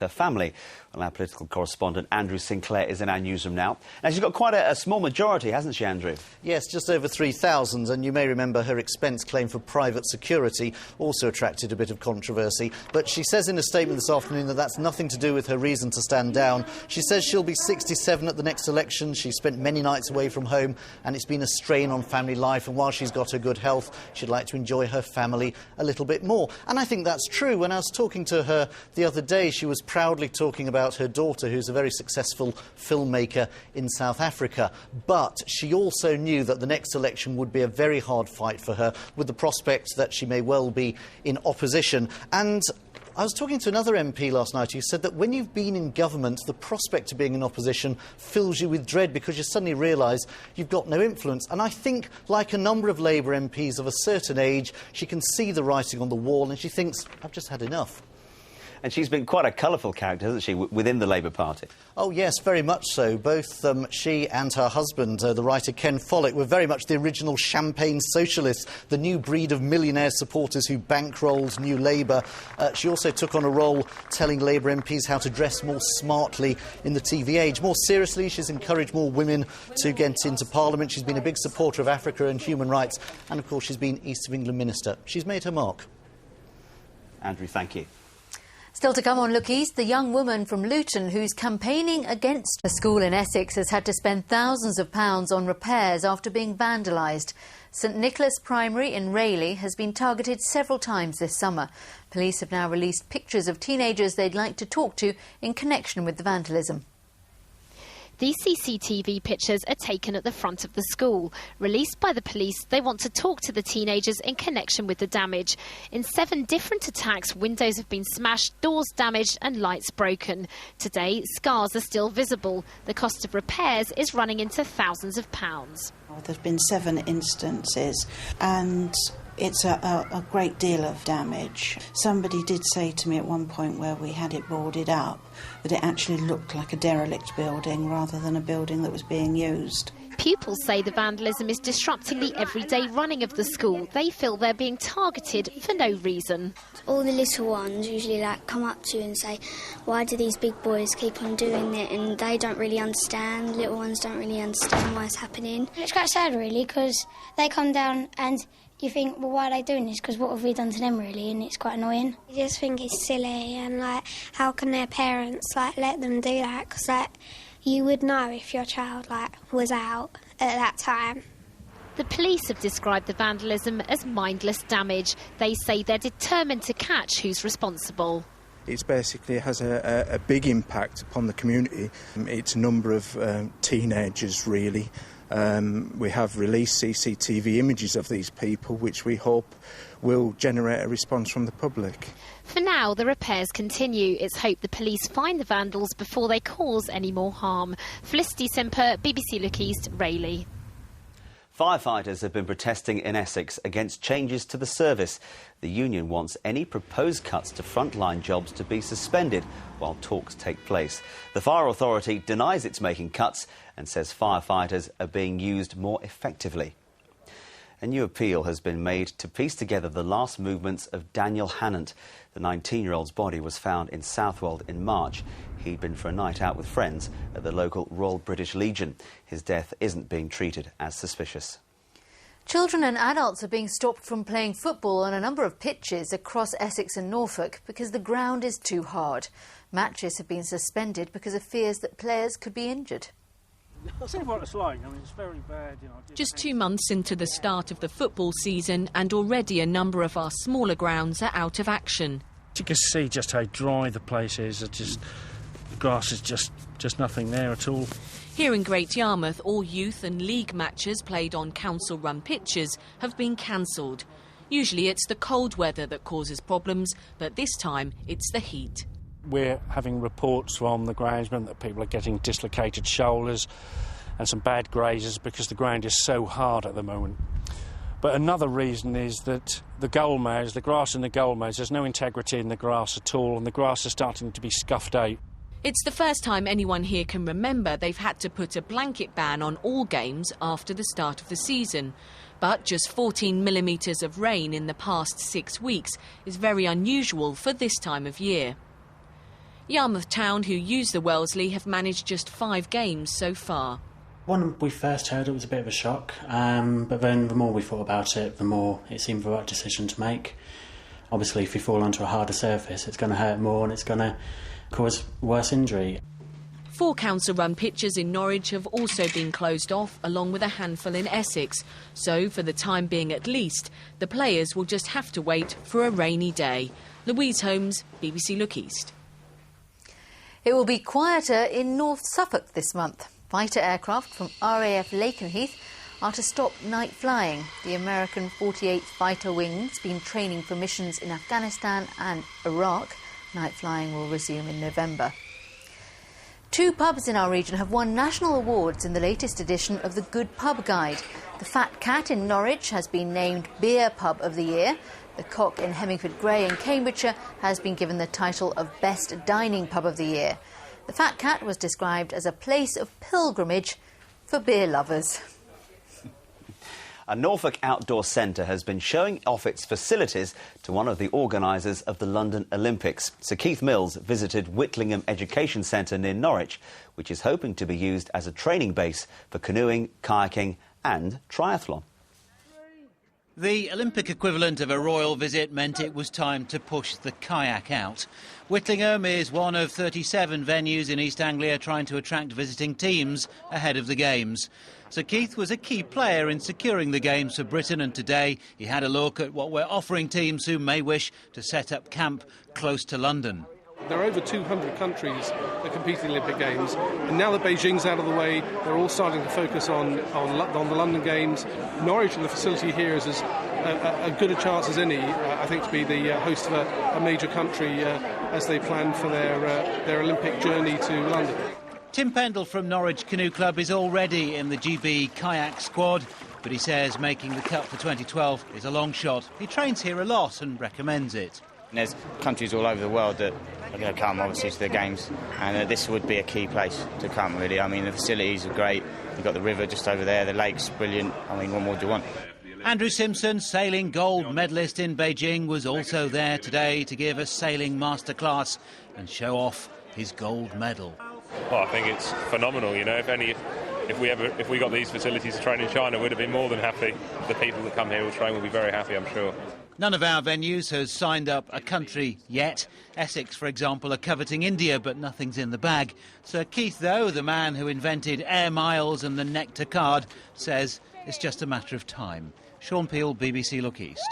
Her family. Well, our political correspondent Andrew Sinclair is in our newsroom now. Now, she's got quite a small majority, hasn't she, Andrew? Yes, just over 3,000, and you may remember her expense claim for private security also attracted a bit of controversy. But she says in a statement this afternoon that that's nothing to do with her reason to stand down. She says she'll be 67 at the next election. She spent many nights away from home, and it's been a strain on family life. And while she's got her good health, she'd like to enjoy her family a little bit more. And I think that's true. When I was talking to her the other day, she was proudly talking about her daughter, who's a very successful filmmaker in South Africa. But she also knew that the next election would be a very hard fight for her, with the prospect that she may well be in opposition. And I was talking to another MP last night who said that when you've been in government, the prospect of being in opposition fills you with dread because you suddenly realise you've got no influence. And I think, like a number of Labour MPs of a certain age, she can see the writing on the wall and she thinks, I've just had enough. And she's been quite a colourful character, hasn't she, within the Labour Party? Oh, yes, very much so. Both she and her husband, the writer Ken Follett, were very much the original champagne socialists, the new breed of millionaire supporters who bankrolled New Labour. She also took on a role telling Labour MPs how to dress more smartly in the TV age. More seriously, she's encouraged more women to get into Parliament. She's been a big supporter of Africa and human rights. And, of course, she's been East of England Minister. She's made her mark. Andrew, thank you. Still to come on Look East, the young woman from Luton who's campaigning against a school in Essex has had to spend thousands of pounds on repairs after being vandalised. St Nicholas Primary in Rayleigh has been targeted several times this summer. Police have now released pictures of teenagers they'd like to talk to in connection with the vandalism. These CCTV pictures are taken at the front of the school. Released by the police, they want to talk to the teenagers in connection with the damage. In 7 different attacks, windows have been smashed, doors damaged and lights broken. Today, scars are still visible. The cost of repairs is running into thousands of pounds. There's been 7 instances and it's a great deal of damage. Somebody did say to me at one point where we had it boarded up that it actually looked like a derelict building rather than a building that was being used. Pupils say the vandalism is disrupting the everyday running of the school. They feel they're being targeted for no reason. All the little ones usually come up to you and say, why do these big boys keep on doing it? And they don't really understand. Little ones don't really understand why it's happening. It's quite sad, really, because they come down and you think, well, why are they doing this? Because what have we done to them, really? And it's quite annoying. I just think it's silly and, how can their parents, let them do that? Because, you would know if your child, was out at that time. The police have described the vandalism as mindless damage. They say they're determined to catch who's responsible. It basically has a big impact upon the community. It's a number of teenagers, really. We have released CCTV images of these people, which we hope will generate a response from the public. For now, the repairs continue. It's hoped the police find the vandals before they cause any more harm. Felicity Semper, BBC Look East, Rayleigh. Firefighters have been protesting in Essex against changes to the service. The union wants any proposed cuts to frontline jobs to be suspended while talks take place. The Fire Authority denies it's making cuts and says firefighters are being used more effectively. A new appeal has been made to piece together the last movements of Daniel Hannant. The 19-year-old's body was found in Southwold in March. He'd been for a night out with friends at the local Royal British Legion. His death isn't being treated as suspicious. Children and adults are being stopped from playing football on a number of pitches across Essex and Norfolk because the ground is too hard. Matches have been suspended because of fears that players could be injured. I'll see what it's like. It's very bad, Just 2 months into the start of the football season, and already a number of our smaller grounds are out of action. You can see just how dry the place is. The grass is just nothing there at all. Here in Great Yarmouth, all youth and league matches played on council-run pitches have been cancelled. Usually it's the cold weather that causes problems, but this time it's the heat. We're having reports from the groundsmen that people are getting dislocated shoulders and some bad grazes because the ground is so hard at the moment. But another reason is that the grass in the goal mows, there's no integrity in the grass at all, and the grass is starting to be scuffed out. It's the first time anyone here can remember they've had to put a blanket ban on all games after the start of the season. But just 14 millimetres of rain in the past 6 weeks is very unusual for this time of year. Yarmouth Town, who use the Wellesley, have managed just 5 games so far. When we first heard it was a bit of a shock, but then the more we thought about it, the more it seemed the right decision to make. Obviously, if you fall onto a harder surface, it's going to hurt more and it's going to cause worse injury. 4 council-run pitches in Norwich have also been closed off, along with a handful in Essex. So, for the time being at least, the players will just have to wait for a rainy day. Louise Holmes, BBC Look East. It will be quieter in North Suffolk this month. Fighter aircraft from RAF Lakenheath are to stop night flying. The American 48th Fighter Wing's been training for missions in Afghanistan and Iraq. Night flying will resume in November. 2 pubs in our region have won national awards in the latest edition of the Good Pub Guide. The Fat Cat in Norwich has been named Beer Pub of the Year. The Cock in Hemmingford Grey in Cambridgeshire has been given the title of Best Dining Pub of the Year. The Fat Cat was described as a place of pilgrimage for beer lovers. A Norfolk outdoor centre has been showing off its facilities to one of the organisers of the London Olympics. Sir Keith Mills visited Whitlingham Education Centre near Norwich, which is hoping to be used as a training base for canoeing, kayaking and triathlon. The Olympic equivalent of a royal visit meant it was time to push the kayak out. Whitlingham is one of 37 venues in East Anglia trying to attract visiting teams ahead of the Games. Sir Keith was a key player in securing the Games for Britain, and today he had a look at what we're offering teams who may wish to set up camp close to London. There are over 200 countries that compete in the Olympic Games, and now that Beijing's out of the way, they're all starting to focus on the London Games. Norwich and the facility here is as good a chance as any, I think, to be the host of a major country as they plan for their Olympic journey to London. Tim Pendle from Norwich Canoe Club is already in the GB kayak squad, but he says making the cut for 2012 is a long shot. He trains here a lot and recommends it. There's countries all over the world that are going to come, obviously, to the Games, and this would be a key place to come, really. I mean, the facilities are great. You've got the river just over there, the lake's brilliant. I mean, what more do you want? Andrew Simpson, sailing gold medalist in Beijing, was also there today to give a sailing masterclass and show off his gold medal. Well, I think it's phenomenal, you know. If we got these facilities to train in China, we'd have been more than happy. The people that come here will train will be very happy, I'm sure. None of our venues has signed up a country yet. Essex, for example, are coveting India, but nothing's in the bag. Sir Keith, though, the man who invented air miles and the Nectar card, says it's just a matter of time. Sean Peel, BBC Look East.